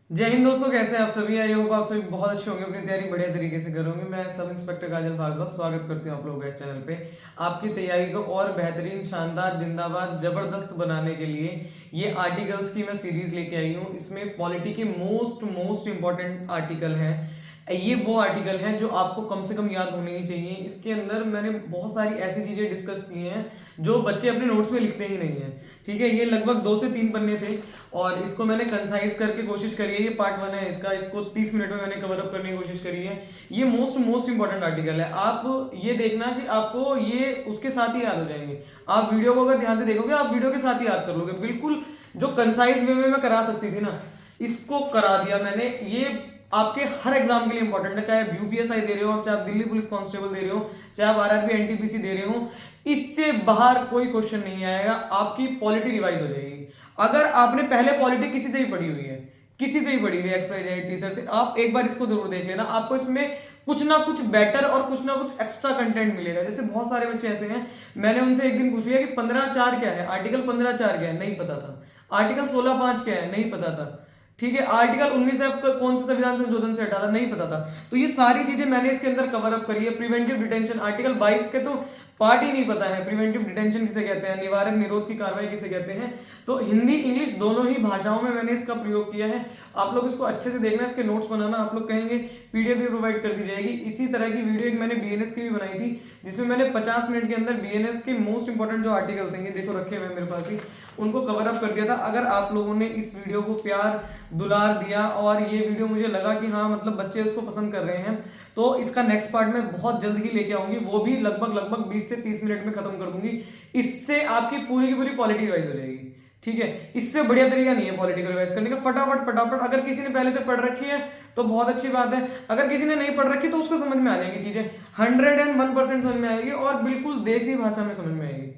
जय हिंद दोस्तों, कैसे हैं आप सभी। आई होप आप सभी बहुत अच्छे होंगे, अपनी तैयारी बढ़िया तरीके से करोगे। मैं सब इंस्पेक्टर काजल भार्गव स्वागत करती हूँ आप लोगों का इस चैनल पे। आपकी तैयारी को और बेहतरीन, शानदार, जिंदाबाद, जबरदस्त बनाने के लिए ये आर्टिकल्स की मैं सीरीज लेके आई हूँ। इसमें पॉलिटी के मोस्ट मोस्ट इंपॉर्टेंट आर्टिकल हैं। ये वो आर्टिकल हैं जो आपको कम से कम याद होने ही चाहिए। इसके अंदर मैंने बहुत सारी ऐसी चीजें डिस्कस की हैं जो बच्चे अपने नोट्स में लिखते ही नहीं है। ठीक है, ये लगभग 2 से 3 पन्ने थे और इसको मैंने कंसाइज करके कोशिश करी है। ये पार्ट 1 है इसका, इसको 30 मिनट में मैंने कवर अप करने की कोशिश करी है। ये मोस्ट मोस्ट इंपॉर्टेंट आर्टिकल है। आप ये देखना कि आपको ये उसके साथ ही याद हो जाएंगे। आप वीडियो को अगर ध्यान से देखोगे, आप वीडियो के साथ ही याद कर लोगे बिल्कुल। जो कंसाइज वे में मैं करा सकती थी ना, इसको करा दिया मैंने। ये आपके हर एग्जाम के लिए इंपॉर्टेंट है, चाहे आप यूपीएसआई दे रहे हो, चाहे आप दिल्ली पुलिस कांस्टेबल दे रहे हो, चाहे आप आरआरबी एनटीपीसी दे रहे हो। इससे बाहर कोई क्वेश्चन नहीं आएगा। आपकी पॉलिटी रिवाइज हो जाएगी। अगर आपने पहले पॉलिटी किसी से ही पढ़ी हुई है, किसी से ही पढ़ी हुई है, एक्स वाई जेड टीचर से, आप एक बार इसको जरूर देख लेना। आपको इसमें कुछ ना कुछ बेटर और कुछ ना कुछ एक्स्ट्रा कंटेंट मिलेगा। जैसे बहुत सारे बच्चे ऐसे हैं, मैंने उनसे एक दिन पूछ लिया कि 15(4) क्या है, आर्टिकल 15(4) क्या है, नहीं पता था। आर्टिकल 16(5) क्या है, नहीं पता था। ठीक है, आर्टिकल 19F का कौन से संविधान संशोधन से हटा था, नहीं पता था। तो ये सारी चीजें मैंने इसके अंदर कवर अप करी है। प्रिवेंटिव डिटेंशन, आर्टिकल 22 के तो पार्ट ही नहीं पता है। प्रिवेंटिव डिटेंशन किसे कहते हैं, निवारक निरोध की कार्रवाई किसे कहते हैं। तो हिंदी इंग्लिश दोनों ही भाषाओं में मैंने इसका प्रयोग किया है। आप लोग इसको अच्छे से देखना, इसके नोट्स बनाना। आप लोग कहेंगे पीडीएफ भी प्रोवाइड कर दी जाएगी। इसी तरह की वीडियो एक मैंने बीएनएस की भी बनाई थी, जिसमें मैंने 50 मिनट के अंदर बीएनएस के मोस्ट इंपॉर्टेंट जो आर्टिकल्स हैं, ये देखो रखे हुए मेरे पास ही, उनको कवर अप कर दिया था। अगर आप लोगों ने इस वीडियो को प्यार दुलार दिया और ये वीडियो मुझे लगा कि हाँ मतलब बच्चे उसको पसंद कर रहे हैं, तो इसका नेक्स्ट पार्ट मैं बहुत जल्द ही लेके आऊंगी। वो भी लगभग 20 से 30 मिनट में खत्म कर दूंगी। इससे आपकी पूरी की पूरी पॉलिटी रिवाइज हो जाएगी। ठीक है, इससे बढ़िया तरीका नहीं है पॉलिटी को रिवाइज करने का। फटाफट फटाफट, अगर किसी ने पहले से पढ़ रखी है तो बहुत अच्छी बात है। अगर किसी ने नहीं पढ़ रखी तो उसको समझ में आ जाएंगी चीजें, 101% समझ में आएगी और बिल्कुल देसी भाषा में समझ में आएगी,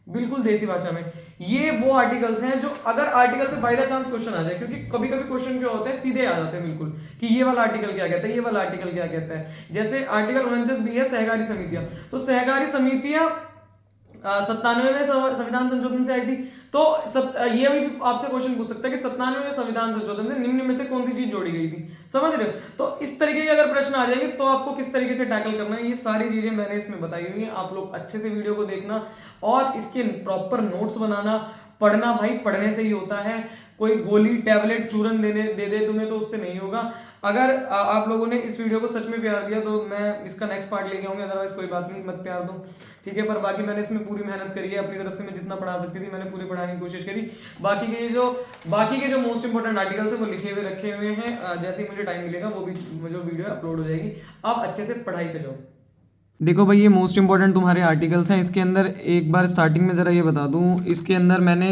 बिल्कुल देसी भाषा में। ये वो आर्टिकल्स हैं जो अगर आर्टिकल से बाय द चांस क्वेश्चन आ जाए, क्योंकि कभी कभी क्वेश्चन क्या होते हैं सीधे आ जाते हैं बिल्कुल कि ये वाला आर्टिकल क्या कहता है, ये वाला आर्टिकल क्या कहता है। जैसे आर्टिकल 49 है सहकारी समितियां, तो सहकारी समितियां 97वें संविधान संशोधन से आई थी। तो ये भी आपसे क्वेश्चन पूछ सकता है कि 97वें संविधान संशोधन से निम्न में से कौन सी चीज जोड़ी गई थी, समझ रहे हो। तो इस तरीके के अगर प्रश्न आ जाएंगे तो आपको किस तरीके से टैकल करना है, ये सारी चीजें मैंने इसमें बताई हुई है। आप लोग अच्छे से वीडियो को देखना और इसके प्रॉपर नोट्स बनाना। पढ़ना भाई पढ़ने से ही होता है। कोई गोली टैबलेट चूरन दे दे तुम्हें तो उससे नहीं होगा। अगर आप लोगों ने इस वीडियो को सच में प्यार दिया तो मैं इसका नेक्स्ट पार्ट लेके आऊंगा, अदरवाइज कोई बात नहीं, मत प्यार दो। ठीक है, पर बाकी मैंने इसमें पूरी मेहनत करी है अपनी तरफ से। मैं जितना पढ़ा सकती थी मैंने पूरी पढ़ाने की कोशिश करी। बाकी के जो मोस्ट इंपॉर्टेंट आर्टिकल्स है वो लिखे हुए रखे हुए हैं। जैसे ही मुझे टाइम मिलेगा वो भी जो वीडियो अपलोड हो जाएगी। आप अच्छे से पढ़ाई पे जाओ। देखो भाई, ये मोस्ट इंपॉर्टेंट तुम्हारे आर्टिकल्स हैं। इसके अंदर एक बार स्टार्टिंग में ज़रा ये बता दूं, इसके अंदर मैंने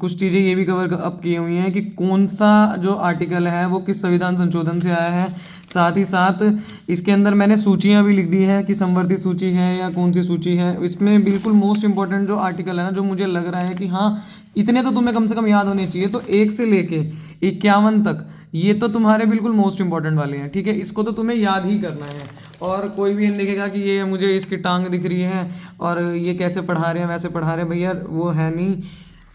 कुछ चीज़ें ये भी कवर अप की हुई हैं कि कौन सा जो आर्टिकल है वो किस संविधान संशोधन से आया है। साथ ही साथ इसके अंदर मैंने सूचियाँ भी लिख दी है कि संवर्धित सूची है या कौन सी सूची है। इसमें बिल्कुल मोस्ट इंपॉर्टेंट जो आर्टिकल है ना, जो मुझे लग रहा है कि हाँ इतने तो तुम्हें कम से कम याद होने चाहिए, तो 1 से लेके 51 तक ये तो तुम्हारे बिल्कुल मोस्ट इंपॉर्टेंट वाले हैं। ठीक है, इसको तो तुम्हें याद ही करना है। और कोई भी देखेगा कि ये मुझे इसकी टांग दिख रही है और ये कैसे पढ़ा रहे हैं वैसे पढ़ा रहे हैं, भैया वो है नहीं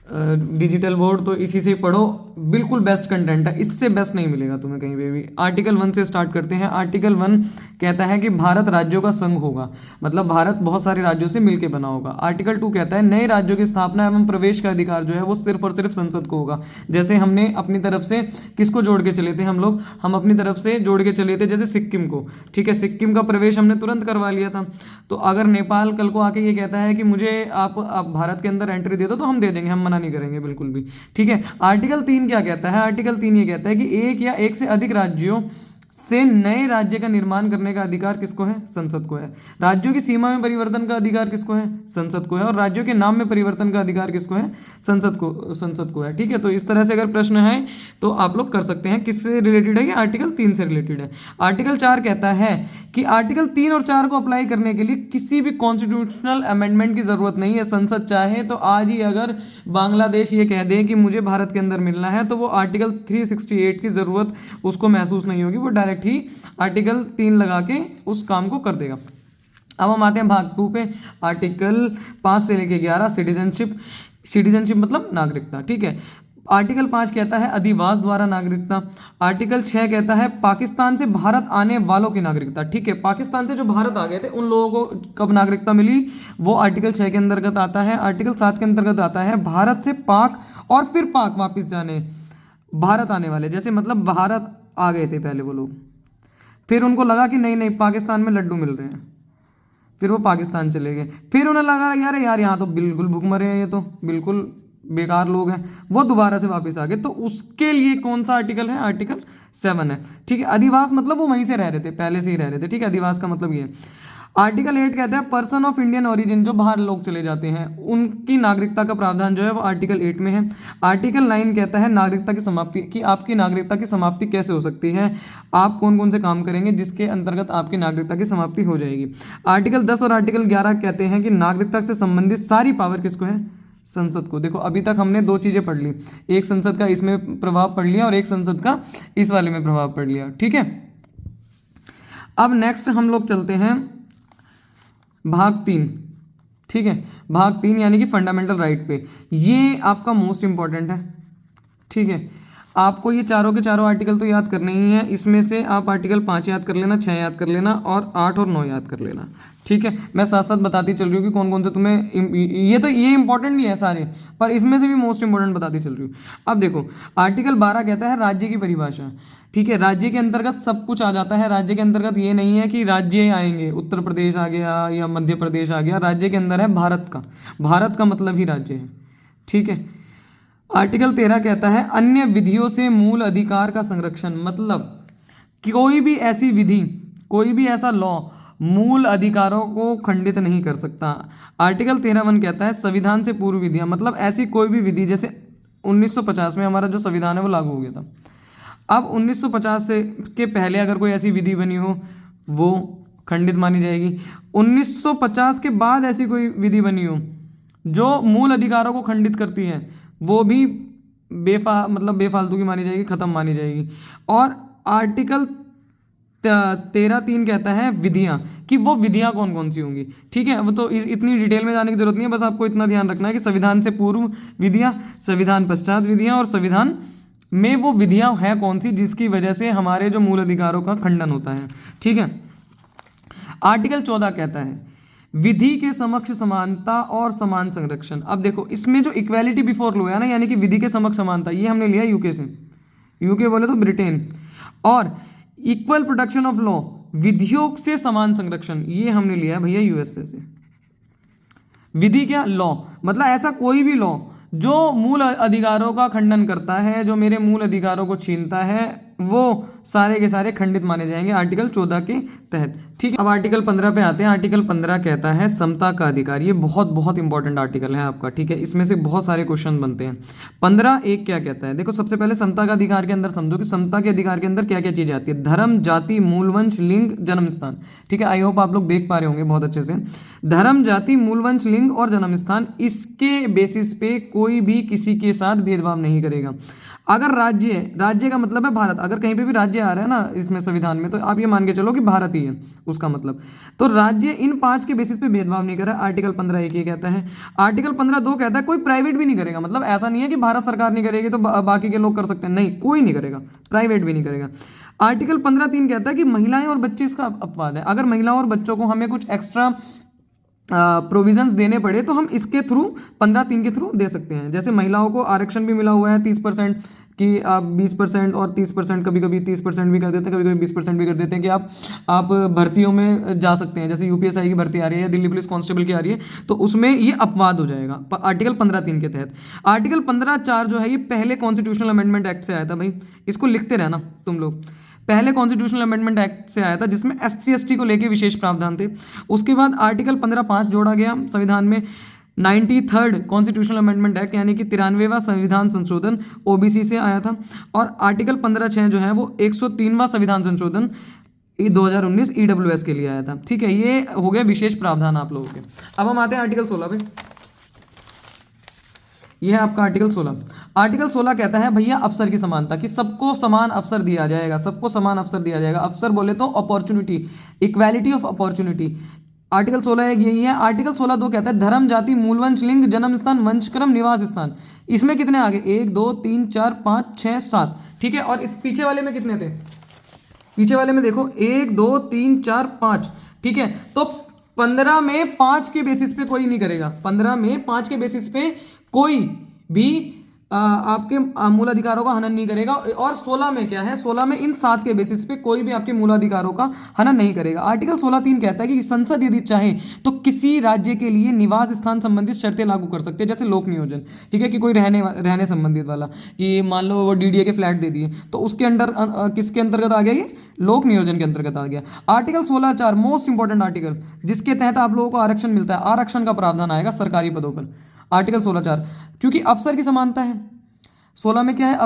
डिजिटल बोर्ड, तो इसी से पढ़ो। बिल्कुल बेस्ट कंटेंट है, इससे बेस्ट नहीं मिलेगा तुम्हें कहीं पे भी। आर्टिकल 1 से स्टार्ट करते हैं। आर्टिकल 1 कहता है कि भारत राज्यों का संघ होगा, मतलब भारत बहुत सारे राज्यों से मिलकर बना होगा। आर्टिकल 2 कहता है नए राज्यों की स्थापना एवं प्रवेश का अधिकार जो है वो सिर्फ और सिर्फ संसद को होगा। जैसे हमने अपनी तरफ से किसको जोड़ के चले थे, हम अपनी तरफ से जोड़ के चले थे जैसे सिक्किम को। ठीक है, सिक्किम का प्रवेश हमने तुरंत करवा लिया था। तो अगर नेपाल कल को आके ये कहता है कि मुझे आप भारत के अंदर एंट्री दे दो, तो हम दे देंगे, हम मना नहीं करेंगे बिल्कुल भी। ठीक है, आर्टिकल 3 क्या कहता है, आर्टिकल 3 ये कहता है कि एक या एक से अधिक राज्यों से नए राज्य का निर्माण करने का अधिकार किसको है, संसद को है। राज्यों की सीमा में परिवर्तन का अधिकार किसको है, संसद को है। और राज्यों के नाम में परिवर्तन का अधिकार किसको है, संसद को है। ठीक है, तो इस तरह से अगर प्रश्न है तो आप लोग कर सकते हैं। किससे रिलेटेड है, कि आर्टिकल 3 से रिलेटेड है। आर्टिकल 4 कहता है कि आर्टिकल 3 और 4 को अप्लाई करने के लिए किसी भी कॉन्स्टिट्यूशनल अमेंडमेंट की जरूरत नहीं है। संसद चाहे तो आज ही अगर बांग्लादेश ये कह दे कि मुझे भारत के अंदर मिलना है, तो वो आर्टिकल 368 की जरूरत उसको महसूस नहीं होगी, वो डायरेक्ट ही आर्टिकल 3 लगा के उस काम को कर देगा। अब हम आते हैं भाग 2 पे। आर्टिकल 5 से लेके 11 सिटीजनशिप मतलब नागरिकता। ठीक है, आर्टिकल 5 कहता है अधिवास द्वारा नागरिकता। आर्टिकल 6 कहता है पाकिस्तान से भारत आने वालों की नागरिकता। ठीक है, पाकिस्तान से जो भारत आ गए थे उन लोगों को कब नागरिकता मिली, वो आर्टिकल 6 के अंतर्गत आता है। आर्टिकल 7 के अंतर्गत आता है भारत से पाक और फिर पाक वापस जाने भारत आने वाले, जैसे मतलब भारत आ गए थे पहले वो लोग, फिर उनको लगा कि नहीं नहीं पाकिस्तान में लड्डू मिल रहे हैं, फिर वो पाकिस्तान चले गए, फिर उन्हें लगा यार यहाँ तो बिल्कुल भूखमरे हैं, ये तो बिल्कुल बेकार लोग हैं, वो दोबारा से वापस आ गए। तो उसके लिए कौन सा आर्टिकल है, आर्टिकल 7 है। ठीक है, अधिवास मतलब वो वहीं से रह रहे थे, पहले से ही रह रहे थे। ठीक है, अधिवास का मतलब ये है। आर्टिकल 8 कहता है पर्सन ऑफ इंडियन ओरिजिन, जो बाहर लोग चले जाते हैं उनकी नागरिकता का प्रावधान जो है वो आर्टिकल 8 में है। आर्टिकल 9 कहता है नागरिकता की समाप्ति, कि आपकी नागरिकता की समाप्ति कैसे हो सकती है, आप कौन कौन से काम करेंगे जिसके अंतर्गत आपकी नागरिकता की समाप्ति हो जाएगी। आर्टिकल 10 और आर्टिकल 11 कहते हैं कि नागरिकता से संबंधित सारी पावर किसको है, संसद को। देखो अभी तक हमने दो चीज़ें पढ़ ली, एक संसद का इसमें प्रभाव पढ़ लिया और एक संसद का इस वाले में प्रभाव पढ़ लिया। ठीक है, अब नेक्स्ट हम लोग चलते हैं भाग 3। ठीक है, भाग 3 यानी कि फंडामेंटल राइट पे, ये आपका मोस्ट इंपॉर्टेंट है। ठीक है, आपको ये चारों के चारों आर्टिकल तो याद करने ही है, इसमें से आप आर्टिकल 5 याद कर लेना, 6 याद कर लेना और 8 और 9 याद कर लेना। ठीक है, मैं साथ साथ बताती चल रही हूँ कि कौन कौन से तुम्हें, ये इंपॉर्टेंट नहीं है सारे, पर इसमें से भी मोस्ट इंपॉर्टेंट बताती चल रही हूँ। अब देखो आर्टिकल 12 कहता है राज्य की परिभाषा। ठीक है, राज्य के अंतर्गत सब कुछ आ जाता है। राज्य के अंतर्गत ये नहीं है कि राज्य आएंगे, उत्तर प्रदेश आ गया या मध्य प्रदेश आ गया, राज्य के अंदर है भारत का, भारत का मतलब ही राज्य है। ठीक है, आर्टिकल 13 कहता है अन्य विधियों से मूल अधिकार का संरक्षण, मतलब कि कोई भी ऐसी विधि, कोई भी ऐसा लॉ मूल अधिकारों को खंडित नहीं कर सकता। आर्टिकल 13(1) कहता है संविधान से पूर्व विधियां, मतलब ऐसी कोई भी विधि, जैसे 1950 में हमारा जो संविधान है वो लागू हो गया था, अब 1950 से के पहले अगर कोई ऐसी विधि बनी हो वो खंडित मानी जाएगी। 1950 के बाद ऐसी कोई विधि बनी हो जो मूल अधिकारों को खंडित करती है वो भी बेफालतू की मानी जाएगी, खत्म मानी जाएगी। और आर्टिकल 13(3) कहता है विधियां, कि वो विधियां कौन कौन सी होंगी। ठीक है, वो तो इतनी डिटेल में जाने की जरूरत नहीं है, बस आपको इतना ध्यान रखना है कि संविधान से पूर्व विधियां, संविधान पश्चात विधियां और संविधान में वो विधियां हैं कौन सी जिसकी वजह से हमारे जो मूल अधिकारों का खंडन होता है। ठीक है, आर्टिकल 14 कहता है विधि के समक्ष समानता और समान संरक्षण। अब देखो इसमें जो इक्वेलिटी बिफोर लॉ है ना, यानी कि विधि के समक्ष समानता, ये हमने लिया यूके से, यूके बोले तो ब्रिटेन, और इक्वल प्रोटेक्शन ऑफ लॉ, विधियों से समान संरक्षण, ये हमने लिया है भैया यूएसए से। विधि क्या, लॉ, मतलब ऐसा कोई भी लॉ जो मूल अधिकारों का खंडन करता है, जो मेरे मूल अधिकारों को छीनता है, वो सारे के सारे खंडित माने जाएंगे आर्टिकल 14 के तहत। ठीक है, अब आर्टिकल 15 पे आते हैं। आर्टिकल 15 कहता है समता का अधिकार, ये बहुत बहुत इंपॉर्टेंट आर्टिकल है आपका। ठीक है, इसमें से बहुत सारे क्वेश्चन बनते हैं। 15(1) क्या कहता है, देखो सबसे पहले समता का अधिकार के अंदर समझो कि समता के अधिकार के अंदर क्या क्या चीजें आती है। धर्म, जाति, मूलवंश, लिंग, जन्म स्थान। ठीक है, आई होप आप लोग देख पा रहे होंगे बहुत अच्छे से। धर्म, जाति, मूलवंश, लिंग और जन्म स्थान, इसके बेसिस पे कोई भी किसी के साथ भेदभाव नहीं करेगा। अगर राज्य का मतलब है भारत, अगर कहीं पे भी राज्य आ रहा है ना इसमें संविधान में, तो आप ये मान के चलो कि भारत ही है उसका मतलब। तो राज्य इन 5 के बेसिस पे भेदभाव नहीं कर रहा है, आर्टिकल 15(1) ये कहता है। आर्टिकल 15(2) कहता है कोई प्राइवेट भी नहीं करेगा, मतलब ऐसा नहीं है कि भारत सरकार नहीं करेगी तो बाकी के लोग कर सकते हैं, नहीं, कोई नहीं करेगा, प्राइवेट भी नहीं करेगा। आर्टिकल 15(3) कहता है कि महिलाएं और बच्चे इसका अपवाद है, अगर महिलाओं और बच्चों को हमें कुछ एक्स्ट्रा प्रोविजंस देने पड़े तो हम इसके थ्रू 15(3) के थ्रू दे सकते हैं। जैसे महिलाओं को आरक्षण भी मिला हुआ है 30% कि आप 20% और 30%, कभी कभी 30% भी कर देते हैं, कभी कभी 20% भी कर देते हैं कि आप भर्तियों में जा सकते हैं। जैसे यूपीएसआई की भर्ती आ रही है या दिल्ली पुलिस कांस्टेबल की आ रही है, तो उसमें ये अपवाद हो जाएगा आर्टिकल 15(3) के तहत। आर्टिकल 15(4) जो है ये पहले कॉन्स्टिट्यूशनल अमेंडमेंट एक्ट से आया था भाई, इसको लिखते रहना तुम लोग। पहले कॉन्स्टिट्यूशनल अमेंडमेंट एक्ट से आया था जिसमें एससी एसटी को लेके विशेष प्रावधान थे। उसके बाद आर्टिकल 15(5) जोड़ा गया संविधान में। 93rd कॉन्स्टिट्यूशनल अमेंडमेंट एक्ट यानी कि 93वां संविधान संशोधन ओबीसी से आया था। और आर्टिकल 15(6) जो है वो 103वां संविधान संशोधन 2019 ईडब्ल्यूएस के लिए आया था। ठीक है, ये हो गया विशेष प्रावधान आप लोगों के। अब हम आते हैं आर्टिकल 16 पे। यह है आपका आर्टिकल 16। आर्टिकल 16 कहता है भैया अवसर की समानता, कि सबको समान अवसर दिया जाएगा, सबको समान अवसर दिया जाएगा। अवसर बोले तो opportunity, equality of opportunity, article 16 एक यही है। आर्टिकल 16(2) कहता है धर्म, जाति, मूलवंश, लिंग, जन्म स्थान, वंशक्रम, निवास स्थान। इसमें कितने आगे, 1 2 3 4 5 6 7, ठीक है। और इस पीछे वाले में कितने थे, पीछे वाले में देखो 1 2 3 4 5, ठीक है। तो 15 में 5 के बेसिस पे कोई नहीं करेगा, 15 में 5 के बेसिस पे कोई भी आपके मूलाधिकारों का हनन नहीं करेगा। और 16 में क्या है, 16 में इन 7 के बेसिस पे कोई भी आपके मूलाधिकारों का हनन नहीं करेगा। आर्टिकल 16(3) कहता है कि संसद यदि चाहे तो किसी राज्य के लिए निवास स्थान संबंधित शर्तें लागू कर सकते हैं, जैसे लोक नियोजन, ठीक है, कि कोई रहने संबंधित वाला, कि मान लो वो डीडीए के फ्लैट दे दिए तो उसके अंडर किसके अंतर्गत आ गया, ये लोक नियोजन के अंतर्गत आ गया। आर्टिकल 16(4) मोस्ट इंपॉर्टेंट आर्टिकल, जिसके तहत आप लोगों को आरक्षण मिलता है, आरक्षण का प्रावधान आएगा सरकारी पदों पर। आर्टिकल 16(4) क्योंकि अफसर की समानता है। 16 में क्या है,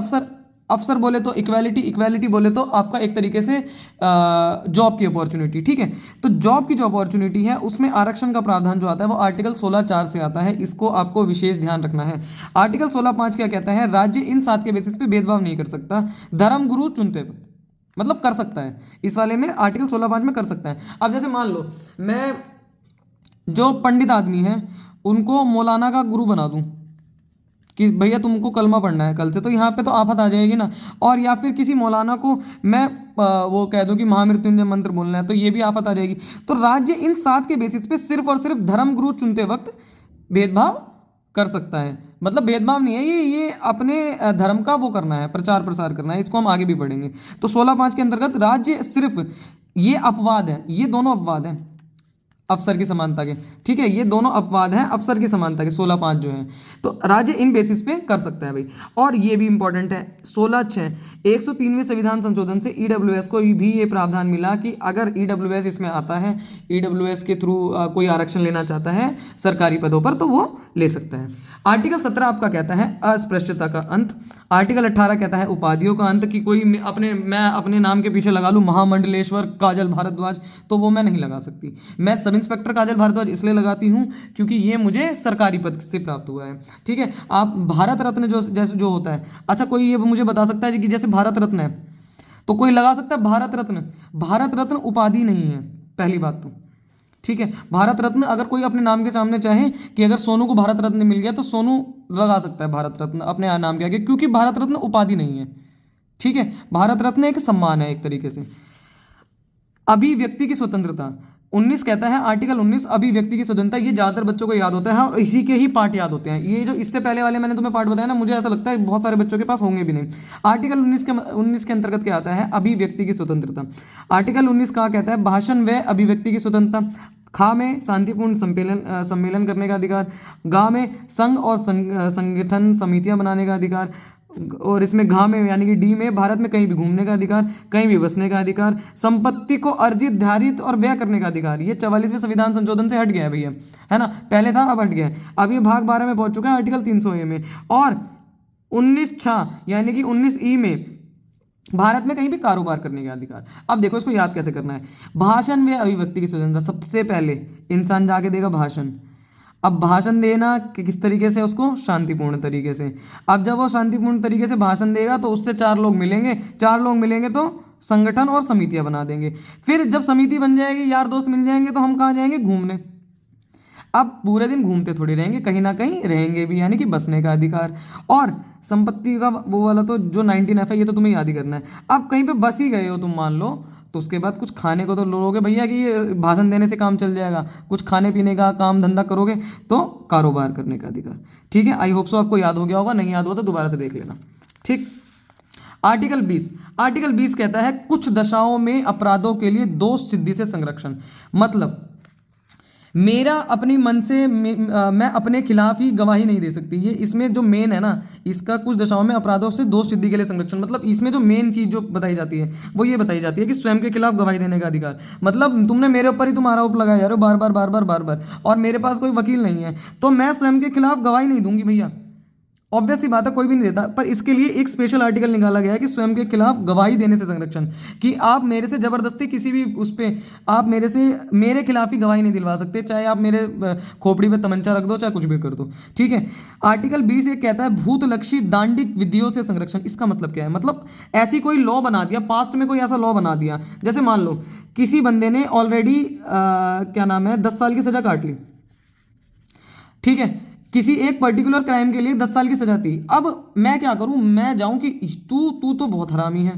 अफसर बोले तो इक्वालिटी बोले तो आपका एक तरीके से जॉब की अपॉर्चुनिटी, ठीक है। तो जॉब की जो अपॉर्चुनिटी है उसमें आरक्षण का प्रावधान जो आता है वो आर्टिकल 16(4) से आता है, इसको आपको विशेष ध्यान रखना है। आर्टिकल 16(5) क्या कहता है, राज्य इन 7 के बेसिस पे भेदभाव नहीं कर सकता, धर्म गुरु चुनते, मतलब कर सकता है, इस वाले में आर्टिकल 16(5) में कर सकता है। अब जैसे मान लो मैं जो पंडित आदमी है उनको मौलाना का गुरु बना दूं कि भैया तुमको कलमा पढ़ना है कल से, तो यहाँ पे तो आफत आ जाएगी ना। और या फिर किसी मौलाना को मैं वो कह दूं कि महामृत्युंजय मंत्र बोलना है, तो ये भी आफत आ जाएगी। तो राज्य इन 7 के बेसिस पे सिर्फ और सिर्फ धर्म गुरु चुनते वक्त भेदभाव कर सकता है, मतलब भेदभाव नहीं है, ये अपने धर्म का वो करना है, प्रचार प्रसार करना है, इसको हम आगे भी पढ़ेंगे। तो 16(5) के अंतर्गत राज्य सिर्फ, ये अपवाद है, ये दोनों अपवाद हैं अफसर की समानता के, ठीक है, ये दोनों अपवाद हैं अफसर की समानता के 16(5) जो है, तो राज्य इन बेसिस पे कर सकता है भाई। और ये भी इंपॉर्टेंट है 16(6), 103वें संविधान संशोधन से ईडब्ल्यूएस को भी ये प्रावधान मिला कि अगर ईडब्ल्यूएस इसमें आता है, ईडब्ल्यूएस के थ्रू कोई आरक्षण लेना चाहता है सरकारी पदों पर तो वो ले सकता है। आर्टिकल 17 आपका कहता है अस्पृश्यता का अंत। आर्टिकल 18 कहता है उपाधियों का अंत, कि कोई मैं अपने नाम के पीछे लगा लूँ महामंडलेश्वर काजल भारद्वाज, तो वो मैं नहीं लगा सकती। मैं सब इंस्पेक्टर काजल भारद्वाज इसलिए लगाती हूँ क्योंकि ये मुझे सरकारी पद से प्राप्त हुआ है, ठीक है। आप भारत रत्न जो होता है, अच्छा कोई ये मुझे बता सकता है कि जैसे भारत रत्न है तो कोई लगा सकता है भारत रत्न, भारत रत्न उपाधि नहीं है, पहली बात तो, ठीक है। भारत रत्न अगर कोई अपने नाम के सामने चाहे कि अगर सोनू को भारत रत्न मिल गया तो सोनू लगा सकता है भारत रत्न अपने नाम के आगे, क्योंकि भारत रत्न उपाधि नहीं है, ठीक है। भारत रत्न एक सम्मान है एक तरीके से। अभिव्यक्ति की स्वतंत्रता 19 कहता है, आर्टिकल 19 अभिव्यक्ति की स्वतंत्रता, ये ज़्यादातर बच्चों को याद होता है और इसी के ही पार्ट याद होते हैं। ये जो इससे पहले वाले मैंने तुम्हें पार्ट बताया ना, मुझे ऐसा लगता है बहुत सारे बच्चों के पास होंगे भी नहीं। आर्टिकल 19 के अंतर्गत क्या आता है, अभिव्यक्ति की स्वतंत्रता। आर्टिकल 19 कहा कहता है भाषण व अभिव्यक्ति की स्वतंत्रता। खा में शांतिपूर्ण सम्मेलन करने का अधिकार। गा में संघ और संगठन समितियां बनाने का अधिकार। और इसमें घा में यानी कि डी में भारत में कहीं भी घूमने का अधिकार, कहीं भी बसने का अधिकार, संपत्ति को अर्जित, धारित और व्यय करने का अधिकार। ये 44वें संविधान संशोधन से हट गया है भैया, है ना, पहले था अब हट गया है। अब ये भाग 12 में पहुंच चुका है आर्टिकल 300A में। और 19(6) यानी कि 19E में भारत में कहीं भी कारोबार करने का अधिकार। अब देखो इसको याद कैसे करना है। भाषण व अभिव्यक्ति की स्वतंत्रता, सबसे पहले इंसान जाके देगा भाषण। अब भाषण देना किस तरीके से, उसको शांतिपूर्ण तरीके से। अब जब वो शांतिपूर्ण तरीके से भाषण देगा तो उससे 4 लोग मिलेंगे, 4 लोग मिलेंगे तो संगठन और समितियां बना देंगे। फिर जब समिति बन जाएगी, यार दोस्त मिल जाएंगे, तो हम कहाँ जाएंगे, घूमने। अब पूरे दिन घूमते थोड़ी रहेंगे, कहीं ना कहीं रहेंगे भी, यानी कि बसने का अधिकार। और संपत्ति का वो वाला तो जो 19F है, ये तो तुम्हें याद ही करना है। अब कहीं पे बस ही गए हो तुम मान लो, तो उसके बाद कुछ खाने को तो लोगे भैया, कि ये भाषण देने से काम चल जाएगा, कुछ खाने पीने का काम धंधा करोगे तो कारोबार करने का अधिकार, ठीक है। आई होप सो आपको याद हो गया होगा, नहीं याद हुआ तो दोबारा से देख लेना, ठीक। आर्टिकल 20 कहता है कुछ दशाओं में अपराधों के लिए दोष सिद्धि से संरक्षण। मतलब मेरा अपनी मन से मैं अपने खिलाफ ही गवाही नहीं दे सकती। ये इसमें जो मेन है ना, इसका कुछ दशाओं में अपराधों से दोष सिद्धि के लिए संरक्षण, मतलब इसमें जो मेन चीज़ जो बताई जाती है वो ये बताई जाती है कि स्वयं के खिलाफ गवाही देने का अधिकार। मतलब तुमने मेरे ऊपर ही तुम आरोप लगाए जा रहे हो बार बार, और मेरे पास कोई वकील नहीं है, तो मैं स्वयं के खिलाफ गवाही नहीं दूंगी भैया। ऑब्वियस सी बात है, कोई भी नहीं देता, पर इसके लिए एक स्पेशल आर्टिकल निकाला गया है कि स्वयं के खिलाफ गवाही देने से संरक्षण, कि आप मेरे से जबरदस्ती किसी भी उस पे आप मेरे खिलाफ ही गवाही नहीं दिलवा सकते, चाहे आप मेरे खोपड़ी पे तमंचा रख दो, चाहे कुछ भी कर दो, ठीक है। आर्टिकल 20 ये कहता है भूतलक्षी दांडिक विधियों से संरक्षण। इसका मतलब क्या है? मतलब ऐसी कोई लॉ बना दिया, पास्ट में कोई ऐसा लॉ बना दिया, जैसे मान लो किसी बंदे ने ऑलरेडी क्या नाम है 10 साल की सजा काट ली, ठीक है, किसी एक पर्टिकुलर क्राइम के लिए 10 साल की सजा थी। अब मैं क्या करूं, मैं जाऊं कि तू तू तो बहुत हरामी है,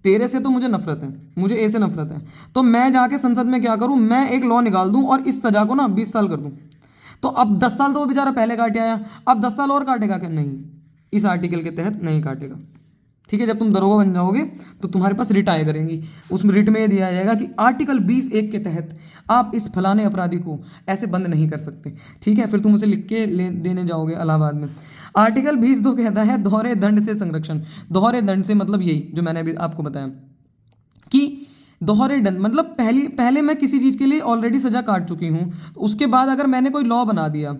तेरे से तो मुझे नफरत है, मुझे ऐसे नफरत है, तो मैं जाके संसद में क्या करूं, मैं एक लॉ निकाल दूं और इस सजा को ना 20 साल कर दूं। तो अब 10 साल तो वो बेचारा पहले काट आया, अब 10 साल और काटेगा क्या? नहीं, इस आर्टिकल के तहत नहीं काटेगा, ठीक है। जब तुम दरोगा बन जाओगे तो तुम्हारे पास रिट आया करेंगी, उसमें रिट में ये दिया जाएगा कि आर्टिकल 20(1) के तहत आप इस फलाने अपराधी को ऐसे बंद नहीं कर सकते, ठीक है। फिर तुम उसे लिख के देने जाओगे इलाहाबाद में। आर्टिकल 20(2) कहता है दोहरे दंड से संरक्षण। दोहरे दंड से मतलब यही जो मैंने अभी आपको बताया कि दोहरे दंड मतलब पहले मैं किसी चीज़ के लिए ऑलरेडी सजा काट चुकी हूँ, उसके बाद अगर मैंने कोई लॉ बना दिया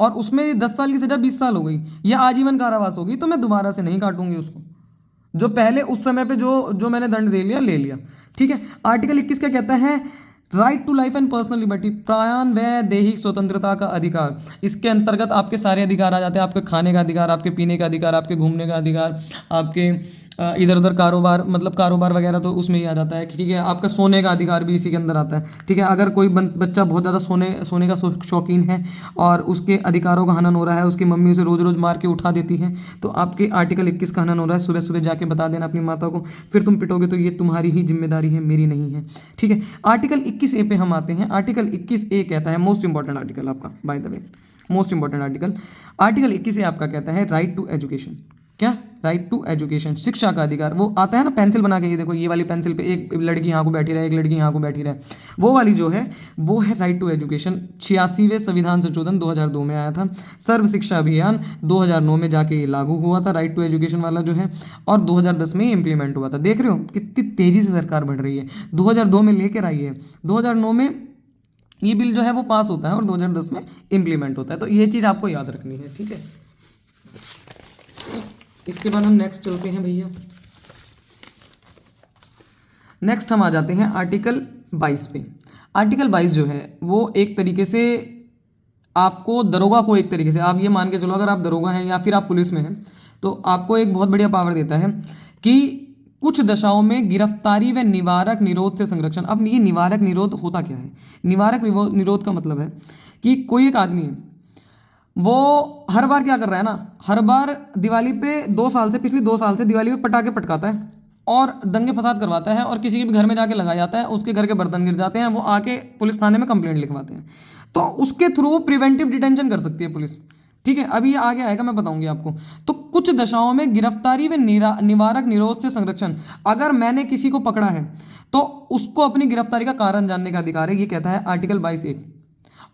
और उसमें 10 साल की सजा 20 साल हो गई या आजीवन कारावास हो गई, तो मैं दोबारा से नहीं काटूंगी उसको, जो पहले उस समय पे जो मैंने दंड दे लिया ले लिया, ठीक है। आर्टिकल 21 क्या कहता है? Right to life and personal liberty, प्राण व दैहिक स्वतंत्रता का अधिकार। इसके अंतर्गत आपके सारे अधिकार आ जाते हैं, आपके खाने का अधिकार, आपके पीने का अधिकार, आपके घूमने का अधिकार, आपके इधर उधर कारोबार, मतलब कारोबार वगैरह तो उसमें ही आ जाता है, ठीक है। आपका सोने का अधिकार भी इसी के अंदर आता है, ठीक है। अगर कोई बच्चा बहुत ज़्यादा सोने का शौकीन है और उसके अधिकारों का हनन हो रहा है, उसकी मम्मी उसे रोज़ रोज़ मार के उठा देती है, तो आपके आर्टिकल 21 का हनन हो रहा है, सुबह सुबह जाके बता देना अपनी माता को, फिर तुम पिटोगे तो ये तुम्हारी ही जिम्मेदारी है, मेरी नहीं है, ठीक है। आर्टिकल 21(a) पे हम आते हैं। आर्टिकल 21(a) कहता है, मोस्ट इंपॉर्टेंट आर्टिकल आपका, by the way most important article, article 21(a) आपका कहता है राइट टू एजुकेशन। क्या? राइट टू एजुकेशन, शिक्षा का अधिकार। वो आता है ना पेंसिल बना के, ये देखो ये वाली पेंसिल पे एक लड़की यहाँ को बैठी रहे, एक लड़की यहाँ को बैठी रहे, वो वाली जो है वो है राइट टू एजुकेशन। 86वें संविधान संशोधन 2002 में आया था। सर्व शिक्षा अभियान 2009 में जाके ये लागू हुआ था, राइट टू एजुकेशन वाला जो है, और 2010 में इम्प्लीमेंट हुआ था। देख रहे हो कितनी तेज़ी से सरकार बढ़ रही है, 2002 में लेकर आई है, 2009 में ये बिल जो है वो पास होता है और 2010 में इम्प्लीमेंट होता है। तो ये चीज़ आपको याद रखनी है, ठीक है। इसके बाद हम नेक्स्ट चलते हैं भैया। नेक्स्ट हम आ जाते हैं आर्टिकल 22 पे। आर्टिकल 22 जो है वो एक तरीके से आपको दरोगा को, एक तरीके से आप ये मान के चलो, अगर आप दरोगा हैं या फिर आप पुलिस में हैं, तो आपको एक बहुत बढ़िया पावर देता है कि कुछ दशाओं में गिरफ्तारी व निवारक निरोध से संरक्षण। अब ये निवारक निरोध होता क्या है? निवारक निरोध का मतलब है कि कोई एक आदमी है, वो हर बार क्या कर रहा है ना, हर बार दिवाली पे 2 साल से, पिछले 2 साल से दिवाली पे पटाखे पटकाता है और दंगे फसाद करवाता है और किसी के भी घर में जाके लगा जाता है, उसके घर के बर्तन गिर जाते हैं, वो आके पुलिस थाने में कंप्लेंट लिखवाते हैं, तो उसके थ्रू प्रिवेंटिव डिटेंशन कर सकती है पुलिस, ठीक है। अभी ये आगे आएगा, मैं बताऊंगी आपको। तो कुछ दशाओं में गिरफ्तारी व निवारक निरोध से संरक्षण, अगर मैंने किसी को पकड़ा है तो उसको अपनी गिरफ्तारी का कारण जानने का अधिकार है, ये कहता है आर्टिकल 22(1),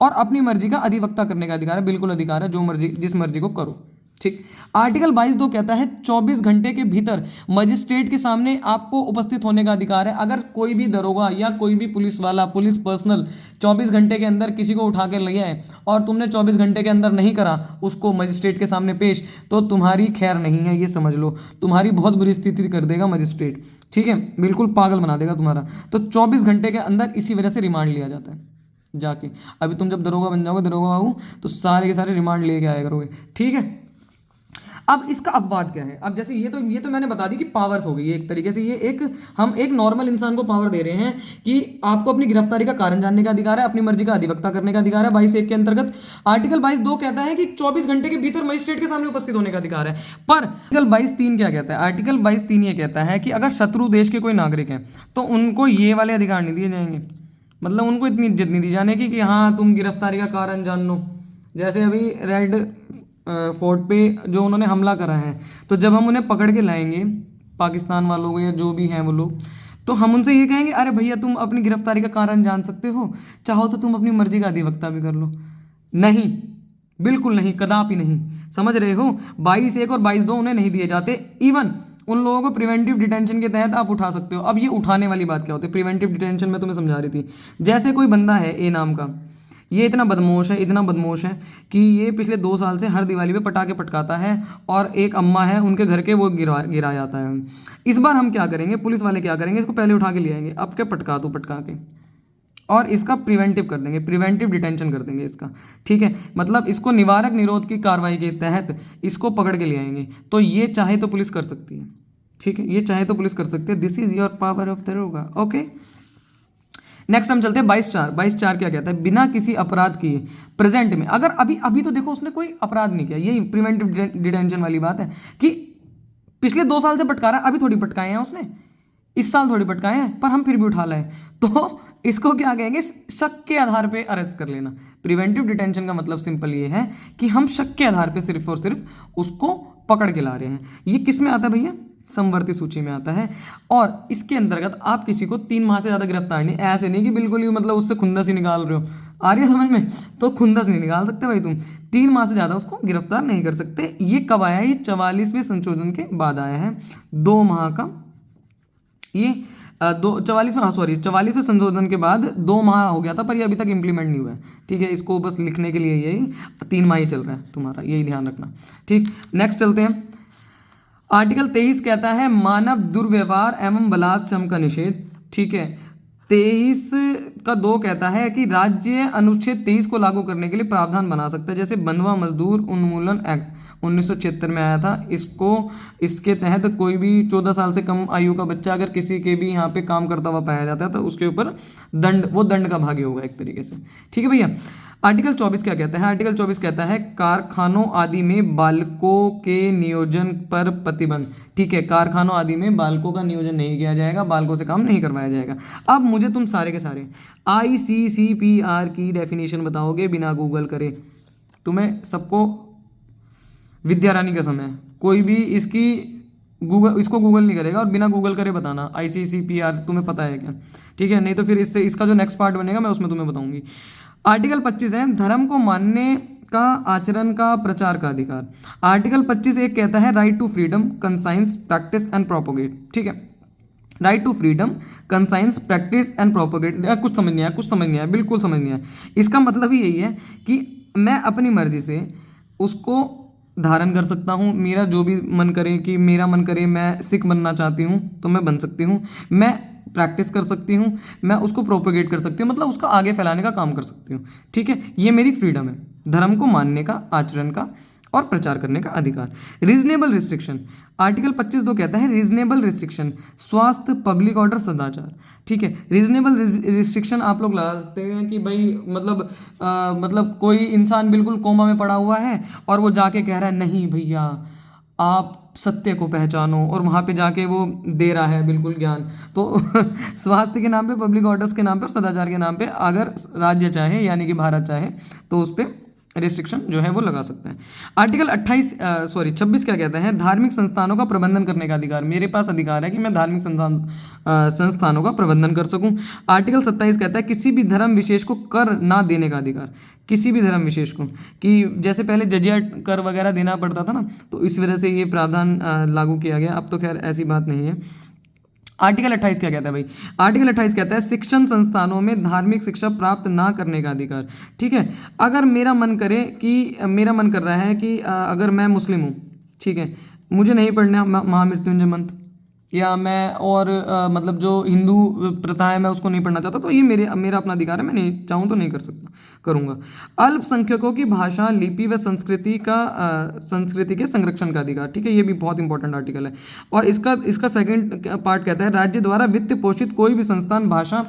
और अपनी मर्जी का अधिवक्ता करने का अधिकार है, बिल्कुल अधिकार है, जो मर्जी जिस मर्जी को करो, ठीक। आर्टिकल 22(2) कहता है 24 घंटे के भीतर मजिस्ट्रेट के सामने आपको उपस्थित होने का अधिकार है। अगर कोई भी दरोगा या कोई भी पुलिस वाला, पुलिस पर्सनल 24 घंटे के अंदर किसी को उठा के ले आए और तुमने 24 घंटे के अंदर नहीं करा उसको मजिस्ट्रेट के सामने पेश, तो तुम्हारी खैर नहीं है, ये समझ लो, तुम्हारी बहुत बुरी स्थिति कर देगा मजिस्ट्रेट, ठीक है, बिल्कुल पागल बना देगा तुम्हारा। तो 24 घंटे के अंदर इसी वजह से रिमांड लिया जाता है जाके। अभी तुम जब दरोगा बन जाओगे, दरोगा बाबू, तो सारे के सारे रिमांड लेके आया करोगे, ठीक है। अब इसका अपवाद क्या है? अब जैसे ये तो मैंने बता दी कि पावर्स हो गई एक तरीके से, ये हम एक नॉर्मल इंसान को पावर दे रहे हैं कि आपको अपनी गिरफ्तारी का कारण जानने का अधिकार है, अपनी मर्जी का अधिवक्ता करने का अधिकार है 22(1) के अंतर्गत। आर्टिकल 22(2) कहता है कि 24 घंटे के भीतर मजिस्ट्रेट के सामने उपस्थित होने का अधिकार है। पर आर्टिकल 22(3) क्या कहता है? आर्टिकल 22(3) ये कहता है कि अगर शत्रु देश के कोई नागरिक हैं तो उनको ये वाले अधिकार नहीं दिए जाएंगे, मतलब उनको इतनी इज्जत नहीं दी जाने की कि हाँ तुम गिरफ्तारी का कारण जान लो। जैसे अभी रेड फोर्ट पे जो उन्होंने हमला करा है, तो जब हम उन्हें पकड़ के लाएंगे, पाकिस्तान वालों को या जो भी हैं वो लोग, तो हम उनसे ये कहेंगे अरे भैया तुम अपनी गिरफ्तारी का कारण जान सकते हो, चाहो तो तुम अपनी मर्जी का अधिवक्ता भी कर लो। नहीं, बिल्कुल नहीं, कदापि नहीं, समझ रहे हो। 22(1) और 22(2) उन्हें नहीं दिए जाते। इवन उन लोगों को प्रिवेंटिव डिटेंशन के तहत आप उठा सकते हो। अब ये उठाने वाली बात क्या होती है? प्रिवेंटिव डिटेंशन में तुम्हें समझा रही थी। जैसे कोई बंदा है ए नाम का, ये इतना बदमाश है कि ये पिछले 2 साल से हर दिवाली पे पटाखे पटकाता है और एक अम्मा है उनके घर के वो गिरा जाता है। इस बार हम क्या करेंगे, पुलिस वाले क्या करेंगे, इसको पहले उठा के ले आएंगे, अब क्या पटका के और इसका प्रिवेंटिव कर देंगे, प्रिवेंटिव डिटेंशन कर देंगे इसका, ठीक है। मतलब इसको निवारक निरोध की कार्रवाई के तहत इसको पकड़ के ले आएंगे। तो ये चाहे तो पुलिस कर सकती है, ठीक है, ये चाहे तो पुलिस कर सकती है। This is your power of दरोगा। ओके, नेक्स्ट हम चलते हैं 22(4). 22(4) क्या कहता है, बिना किसी अपराध किए प्रेजेंट में, अगर अभी तो देखो उसने कोई अपराध नहीं किया, यही प्रिवेंटिव डिटेंशन वाली बात है कि पिछले 2 साल से पटका रहा है, अभी थोड़ी पटकाए हैं उसने, इस साल थोड़ी पटकाए हैं, पर हम फिर भी उठा लाए, तो इसको क्या कहेंगे, शक के आधार पे अरेस्ट कर लेना। प्रिवेंटिव डिटेंशन का मतलब सिंपल ये है कि हम शक के आधार पे सिर्फ और सिर्फ उसको पकड़ के ला रहे हैं। ये किस में आता है भैया, समवर्ती सूची में आता है। और इसके अंतर्गत आप किसी को 3 माह से ज़्यादा गिरफ्तार नहीं, ऐसे नहीं कि बिल्कुल ही मतलब उससे खुंदस ही निकाल रहे हो, आ रही है समझ में, तो खुंदस नहीं निकाल सकते भाई तुम, 3 माह से ज़्यादा उसको गिरफ्तार नहीं कर सकते। ये कब आया है, ये 44वें संशोधन के बाद आया है, 2 माह का, ये 44वें संशोधन के बाद 2 माह हो गया था, पर ये अभी तक इम्प्लीमेंट नहीं हुआ है, ठीक है। इसको बस लिखने के लिए यही 3 माह ही चल रहा है तुम्हारा, यही ध्यान रखना, ठीक। नेक्स्ट चलते हैं, आर्टिकल 23 कहता है मानव दुर्व्यवहार एवं बलात् श्रम का निषेध, ठीक है। 23 का 2 कहता है कि राज्य अनुच्छेद 23 को लागू करने के लिए प्रावधान बना सकता है, जैसे बंधुआ मजदूर उन्मूलन एक्ट 1976 में आया था। इसके तहत कोई भी 14 साल से कम आयु का बच्चा अगर किसी के भी यहाँ पे काम करता हुआ पाया जाता है तो उसके ऊपर दंड का भागी होगा एक तरीके से, ठीक है भैया। आर्टिकल 24 क्या कहता है, आर्टिकल 24 कहता है कारखानों आदि में बालकों के नियोजन पर प्रतिबंध, ठीक है। कारखानों आदि में बालकों का नियोजन नहीं किया जाएगा, बालकों से काम नहीं करवाया जाएगा। अब मुझे तुम सारे के सारे ICCPR की डेफिनेशन बताओगे बिना गूगल करे, तुम्हें सबको विद्या रानी का समय, कोई भी इसको गूगल नहीं करेगा और बिना गूगल करे बताना ICCPR तुम्हें पता है क्या, ठीक है। नहीं तो फिर इससे इसका जो नेक्स्ट पार्ट बनेगा मैं उसमें तुम्हें बताऊंगी। आर्टिकल 25 है धर्म को मानने का, आचरण का, प्रचार का अधिकार। आर्टिकल 25 एक कहता है right to freedom, conscience, practice and propagate, ठीक है। Right to freedom, conscience, practice and propagate. कुछ समझ नहीं आया, बिल्कुल समझ नहीं आया। इसका मतलब ही यही है कि मैं अपनी मर्जी से उसको धारण कर सकता हूँ, मेरा जो भी मन करे, कि मेरा मन करे मैं सिख बनना चाहती हूँ तो मैं बन सकती हूँ, मैं प्रैक्टिस कर सकती हूँ, मैं उसको प्रोपोगेट कर सकती हूँ, मतलब उसका आगे फैलाने का काम कर सकती हूँ, ठीक है। ये मेरी फ्रीडम है, धर्म को मानने का, आचरण का और प्रचार करने का अधिकार। रीजनेबल रिस्ट्रिक्शन, आर्टिकल 25(2) कहता है रीजनेबल रिस्ट्रिक्शन, स्वास्थ्य, पब्लिक ऑर्डर, सदाचार, ठीक है। रीजनेबल रिस्ट्रिक्शन आप लोग लगा सकते हैं कि भाई मतलब कोई इंसान बिल्कुल कोमा में पड़ा हुआ है और वो जाके कह रहा है नहीं भैया आप सत्य को पहचानो, और वहाँ पे जाके वो दे रहा है बिल्कुल ज्ञान, तो स्वास्थ्य के नाम पे, पब्लिक ऑर्डर्स के नाम पे, सदाचार के नाम पे अगर राज्य चाहे यानी कि भारत चाहे तो उस पर रिस्ट्रिक्शन जो है वो लगा सकते हैं। आर्टिकल 26 क्या कहता है, धार्मिक संस्थानों का प्रबंधन करने का अधिकार। मेरे पास अधिकार है कि मैं धार्मिक संस्थानों का प्रबंधन कर सकूं। आर्टिकल 27 कहता है किसी भी धर्म विशेष को कर ना देने का अधिकार, किसी भी धर्म विशेष को, कि जैसे पहले जजिया कर वगैरह देना पड़ता था ना, तो इस वजह से ये प्रावधान लागू किया गया। अब तो खैर ऐसी बात नहीं है। आर्टिकल 28 क्या कहता है भाई, आर्टिकल 28 कहता है शिक्षण संस्थानों में धार्मिक शिक्षा प्राप्त ना करने का अधिकार, ठीक है। अगर मेरा मन कर रहा है कि अगर मैं मुस्लिम हूँ, ठीक है, मुझे नहीं पढ़ना महामृत्युंजय मंत्र, या मैं और मतलब जो हिंदू प्रथा है मैं उसको नहीं पढ़ना चाहता, तो ये मेरा अपना अधिकार है, मैं नहीं चाहूँ तो नहीं करूँगा। अल्पसंख्यकों की भाषा, लिपि व संस्कृति के संरक्षण का अधिकार, ठीक है, ये भी बहुत इंपॉर्टेंट आर्टिकल है। और इसका सेकंड पार्ट कहता है राज्य द्वारा वित्त पोषित कोई भी संस्थान भाषा,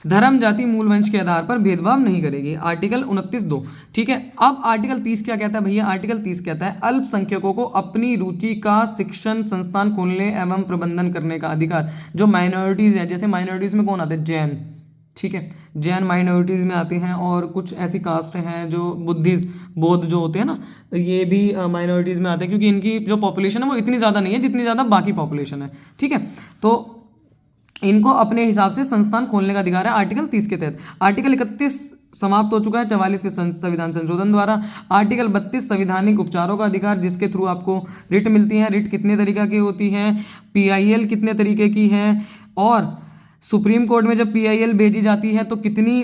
धर्म, जाति, मूल वंश के आधार पर भेदभाव नहीं करेगी। आर्टिकल 29(2), ठीक है। अब आर्टिकल 30 क्या कहता है भैया, आर्टिकल 30 कहता है अल्पसंख्यकों को अपनी रुचि का शिक्षण संस्थान खोलने एवं प्रबंधन करने का अधिकार। जो माइनॉरिटीज़ है, जैसे माइनॉरिटीज़ में कौन आते हैं, जैन, ठीक है, जैन माइनॉरिटीज़ में आते हैं, और कुछ ऐसी कास्ट हैं जो बौद्ध जो होते हैं ना, ये भी माइनॉरिटीज़ में आते हैं, क्योंकि इनकी जो पॉपुलेशन है वो इतनी ज़्यादा नहीं है जितनी ज़्यादा बाकी पॉपुलेशन है, ठीक है। तो इनको अपने हिसाब से संस्थान खोलने का अधिकार है आर्टिकल 30 के तहत। आर्टिकल 31 समाप्त हो चुका है 44वें संविधान संशोधन द्वारा। आर्टिकल 32 संवैधानिक उपचारों का अधिकार, जिसके थ्रू आपको रिट मिलती है। रिट कितने तरीके की होती है, PIL कितने तरीके की है, और सुप्रीम कोर्ट में जब पीआईएल भेजी जाती है तो कितनी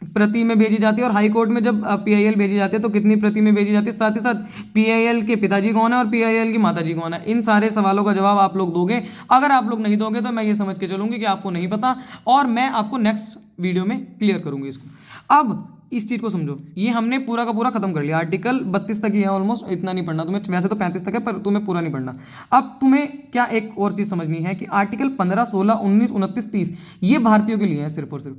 प्रति में भेजी जाती है, और हाई कोर्ट में जब पीआईएल भेजी जाती है तो कितनी प्रति में भेजी जाती है, साथ ही साथ पीआईएल के पिताजी कौन है और पीआईएल की माताजी कौन है। इन सारे सवालों का जवाब आप लोग दोगे। अगर आप लोग नहीं दोगे तो मैं ये समझ के चलूंगी कि आपको नहीं पता, और मैं आपको नेक्स्ट वीडियो में क्लियर करूंगी इसको। अब इस चीज़ को समझो, ये हमने पूरा का पूरा खत्म कर लिया, आर्टिकल 32 तक ही है ऑलमोस्ट, इतना नहीं पढ़ना तुम्हें, वैसे तो 35 तक है पर तुम्हें पूरा नहीं पढ़ना। अब तुम्हें क्या एक और चीज़ समझनी है कि आर्टिकल 15, 16, 19, 29, 30 ये भारतीयों के लिए है सिर्फ और सिर्फ,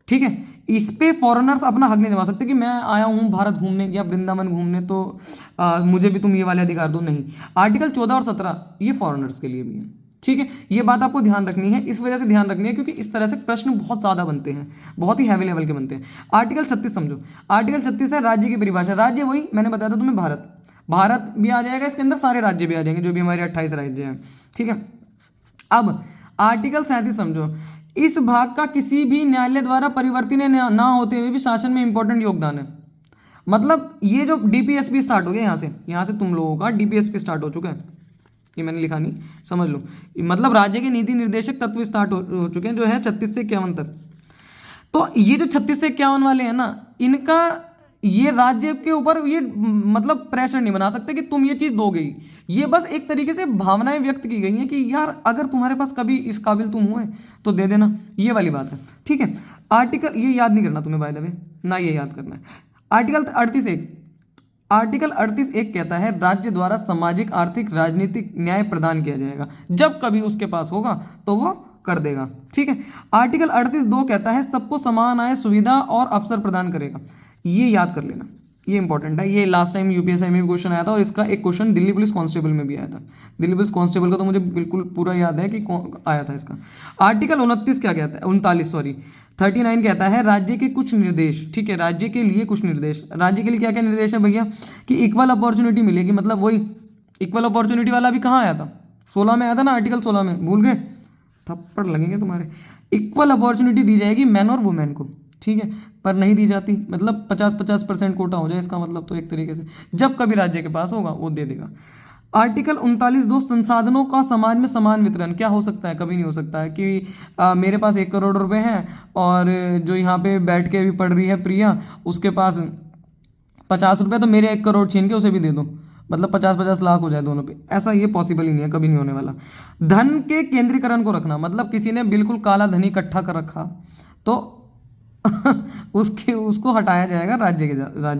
ठीक है। इस पे फॉरेनर्स अपना हक नहीं जमा सकते कि मैं आया हूँ भारत घूमने या वृंदावन घूमने तो मुझे भी तुम ये वाले अधिकार दो, नहीं। आर्टिकल 14 और 17 ये फॉरेनर्स के लिए भी है, ठीक है। ये बात आपको ध्यान रखनी है, इस वजह से ध्यान रखनी है क्योंकि इस तरह से प्रश्न बहुत ज़्यादा बनते हैं, बहुत ही हैवी लेवल के बनते हैं। आर्टिकल 36 समझो, आर्टिकल 36 है राज्य की परिभाषा। राज्य वही मैंने बताया था तुम्हें, भारत भी आ जाएगा इसके अंदर, सारे राज्य भी आ जाएंगे जो भी हमारे 28 राज्य हैं, ठीक है। अब आर्टिकल 37 समझो, इस भाग का किसी भी न्यायालय द्वारा परिवर्तनीय ना होते हुए भी शासन में इंपॉर्टेंट योगदान है। मतलब ये जो डीपीएसपी स्टार्ट हो गया यहाँ से तुम लोगों का डीपीएसपी स्टार्ट हो चुका है, ये मैंने लिखा नहीं, समझ लो। मतलब राज्य के नीति निर्देशक तत्व स्टार्ट हो चुके हैं जो है 36 से 51 तक। तो ये जो 36 से 51 वाले हैं ना, इनका ये राज्य के ऊपर ये मतलब प्रेशर नहीं बना सकते कि तुम ये चीज़ दोगे ही। ये बस एक तरीके से भावनाएं व्यक्त की गई हैं कि यार अगर तुम्हारे पास कभी इस काबिल तुम हुए तो दे देना, ये वाली बात है, ठीक है। आर्टिकल ये याद नहीं करना तुम्हें बाय द वे, ना ये याद करना है। आर्टिकल 38(1) कहता है राज्य द्वारा सामाजिक, आर्थिक, राजनीतिक न्याय प्रदान किया जाएगा, जब कभी उसके पास होगा तो वो कर देगा, ठीक है। आर्टिकल 38(2) कहता है सबको समान आय, सुविधा और अवसर प्रदान करेगा। ये याद कर लेना, ये इंपॉर्टेंट है। ये लास्ट टाइम यूपीएससी में भी क्वेश्चन आया था और इसका एक क्वेश्चन दिल्ली पुलिस कांस्टेबल में भी आया था। दिल्ली पुलिस कांस्टेबल का तो मुझे बिल्कुल पूरा याद है कि आया था इसका। आर्टिकल 29 क्या कहता है, 39 कहता है राज्य के कुछ निर्देश, ठीक है, राज्य के लिए कुछ निर्देश। राज्य के लिए क्या क्या निर्देश है भैया, कि इक्वल अपॉर्चुनिटी मिलेगी, मतलब वही इक्वल अपॉर्चुनिटी वाला भी कहाँ आया था, 16 में आया था ना, आर्टिकल 16 में, भूल गए, थप्पड़ लगेंगे तुम्हारे। इक्वल अपॉर्चुनिटी दी जाएगी मैन और वुमेन को, ठीक है, पर नहीं दी जाती, मतलब 50-50% कोटा हो जाए इसका मतलब, तो एक तरीके से जब कभी राज्य के पास होगा वो दे देगा। आर्टिकल 39(2) संसाधनों का समाज में समान वितरण। क्या हो सकता है, कभी नहीं हो सकता है कि मेरे पास 1 करोड़ रुपए हैं और जो यहाँ पे बैठ के अभी पढ़ रही है प्रिया, उसके पास 50 रुपये, तो मेरे 1 करोड़ छीन के उसे भी दे दो, मतलब 50-50 लाख हो जाए दोनों पे। ऐसा ये पॉसिबल ही नहीं है, कभी नहीं होने वाला। धन के केंद्रीकरण को रखना, मतलब किसी ने बिल्कुल काला धन इकट्ठा कर रखा तो उसको हटाया जाएगा राज्य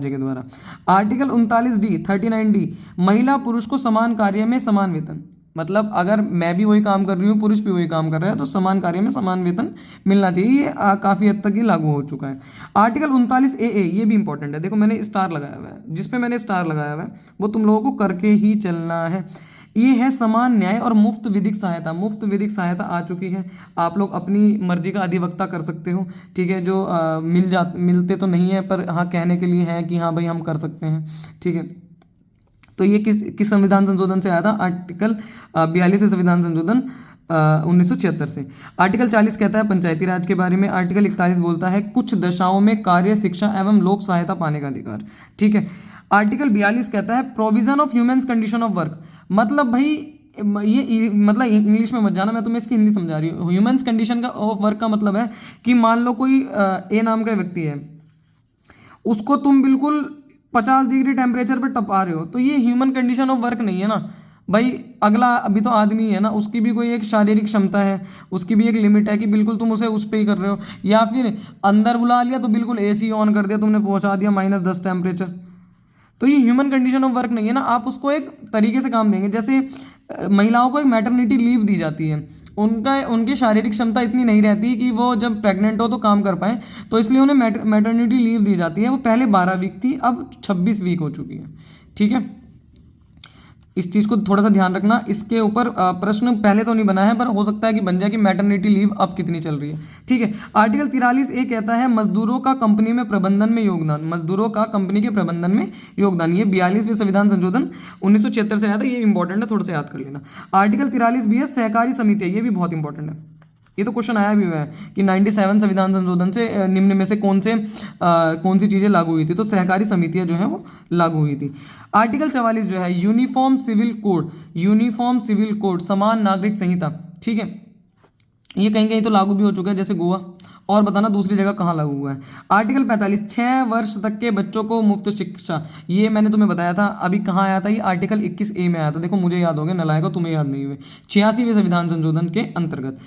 के द्वारा। आर्टिकल 39D 39D महिला पुरुष को समान कार्य में समान वेतन, मतलब अगर मैं भी वही काम कर रही हूँ, पुरुष भी वही काम कर रहा है, तो समान कार्य में समान वेतन मिलना चाहिए। ये काफ़ी हद तक ही लागू हो चुका है। आर्टिकल 39AA ये भी इंपॉर्टेंट है, देखो मैंने स्टार लगाया हुआ है, जिस पे मैंने स्टार लगाया हुआ है वो तुम लोगों को करके ही चलना है। ये है समान न्याय और मुफ्त विधिक सहायता। मुफ्त विधिक सहायता आ चुकी है, आप लोग अपनी मर्जी का अधिवक्ता कर सकते हो, ठीक है, जो मिलते तो नहीं है पर हाँ कहने के लिए है कि हाँ भाई हम कर सकते हैं, ठीक है। तो ये किस संविधान संशोधन से आया था, आर्टिकल 42 संविधान संशोधन 1976 से। आर्टिकल 40 कहता है पंचायती राज के बारे में। आर्टिकल 41 बोलता है कुछ दशाओं में कार्य, शिक्षा एवं लोक सहायता पाने का अधिकार, ठीक है। आर्टिकल 42 कहता है provision of humans condition of work, मतलब भाई ये मतलब इंग्लिश में मत जाना, मैं तुम्हें इसकी हिंदी समझा रही हूँ। ह्यूमन्स कंडीशन का ऑफ वर्क का मतलब है कि मान लो कोई ए नाम का व्यक्ति है, उसको तुम बिल्कुल 50 डिग्री टेम्परेचर पे टपा रहे हो, तो ये ह्यूमन कंडीशन ऑफ वर्क नहीं है ना भाई। अगला अभी तो आदमी है ना, उसकी भी कोई एक शारीरिक क्षमता है, उसकी भी एक लिमिट है कि बिल्कुल तुम उसे उस पर ही कर रहे हो। या फिर अंदर बुला लिया तो बिल्कुल AC ऑन कर दिया तुमने, पहुंचा दिया -10 टेम्परेचर, तो ये ह्यूमन कंडीशन ऑफ वर्क नहीं है ना। आप उसको एक तरीके से काम देंगे, जैसे महिलाओं को एक मैटरनिटी लीव दी जाती है, उनकी शारीरिक क्षमता इतनी नहीं रहती कि वो जब प्रेग्नेंट हो तो काम कर पाए, तो इसलिए उन्हें मैटरनिटी लीव दी जाती है। वो पहले 12 वीक थी, अब 26 वीक हो चुकी है, ठीक है। इस चीज़ को थोड़ा सा ध्यान रखना। इसके ऊपर प्रश्न पहले तो नहीं बना है पर हो सकता है कि बन जाए कि मैटरनिटी लीव अब कितनी चल रही है, ठीक है। आर्टिकल 43A कहता है मजदूरों का कंपनी में प्रबंधन में योगदान, मजदूरों का कंपनी के प्रबंधन में योगदान। ये 42वें संविधान संशोधन 1976 से आया था, ये इंपॉर्टेंट है, थोड़ा सा याद कर लेना। आर्टिकल 43B है सहकारी समितियाँ, ये भी बहुत इंपॉर्टेंट है, ये तो क्वेश्चन आया भी हुआ है कि 97 संविधान संशोधन से निम्न में से कौन सी चीज़ें लागू हुई थी, तो सहकारी समितियां जो हैं वो लागू हुई थी। आर्टिकल 44 जो है uniform civil code, uniform civil code, समान नागरिक संहिता, ठीक है। ये कहीं कहीं तो लागू भी हो चुका है, जैसे गोवा। और बताना दूसरी जगह कहाँ लागू हुआ है। आर्टिकल 45, 6 वर्ष तक के बच्चों को मुफ्त शिक्षा, ये मैंने तुम्हें बताया था। अभी कहाँ आया था ये? आर्टिकल 21A में आया था। देखो मुझे याद हो गया, नलायको तुम्हें याद नहीं हुए। 86वें संविधान संशोधन के अंतर्गत।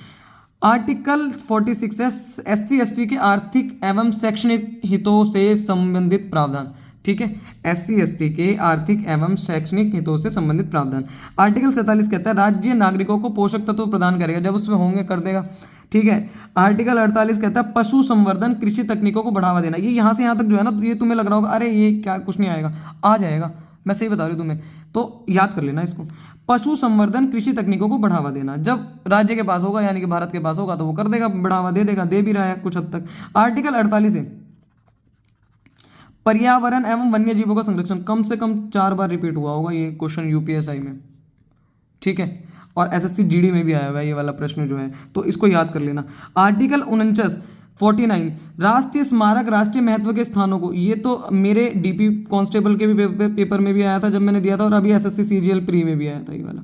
आर्टिकल 46 है SC/ST के आर्थिक एवं शैक्षणिक हितों से संबंधित प्रावधान। ठीक है, SC/ST के आर्थिक एवं शैक्षणिक हितों से संबंधित प्रावधान। आर्टिकल 47 कहता है राज्य नागरिकों को पोषक तत्व प्रदान करेगा, जब उसमें होंगे कर देगा। ठीक है, आर्टिकल 48 कहता है पशु संवर्धन कृषि तकनीकों को बढ़ावा देना। ये यहाँ से यहाँ तक जो है ना, ये तुम्हें लग रहा होगा अरे ये क्या, कुछ नहीं आएगा, आ जाएगा, मैं सही बता रही हूँ तुम्हें, तो याद कर लेना इसको। पशु संवर्धन कृषि तकनीकों को बढ़ावा देना, जब राज्य के पास होगा यानी कि भारत के पास होगा तो वो कर देगा, बढ़ावा दे देगा, दे भी रहा है कुछ हद तक। आर्टिकल 48 है पर्यावरण एवं वन्य जीवों का संरक्षण, कम से कम 4 बार रिपीट हुआ होगा ये क्वेश्चन UPSI में। ठीक है, और SSC GD में भी आया हुआ है ये वाला प्रश्न जो है, तो इसको याद कर लेना। आर्टिकल 49 राष्ट्रीय स्मारक राष्ट्रीय महत्व के स्थानों को, ये तो मेरे DP कांस्टेबल के भी पेपर में भी आया था जब मैंने दिया था, और अभी SSC CGL प्री में भी आया था ये वाला।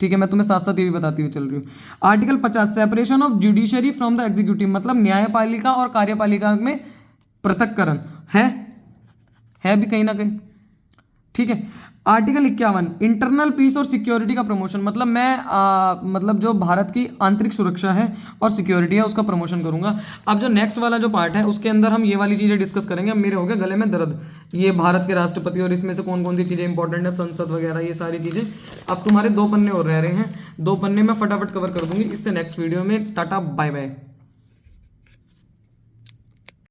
ठीक है, मैं तुम्हें साथ साथ ये भी बताती हुई चल रही हूँ। Article 50 separation of judiciary from the executive, मतलब न्यायपालिका और कार्यपालिका में पृथक्करण है भी कहीं ना कहीं। ठीक है, आर्टिकल 51 इंटरनल पीस और सिक्योरिटी का प्रमोशन, मतलब मैं मतलब जो भारत की आंतरिक सुरक्षा है और सिक्योरिटी है उसका प्रमोशन करूंगा। अब जो नेक्स्ट वाला जो पार्ट है उसके अंदर हम ये वाली चीज़ें डिस्कस करेंगे। अब मेरे हो गए गले में दर्द, ये भारत के राष्ट्रपति और इसमें से कौन कौन सी चीज़ें इंपॉर्टेंट है, संसद वगैरह, ये सारी चीज़ें। अब तुम्हारे 2 पन्ने और रह रहे हैं, 2 पन्ने मैं फटाफट कवर कर दूंगी इससे नेक्स्ट वीडियो में। Tata bye bye.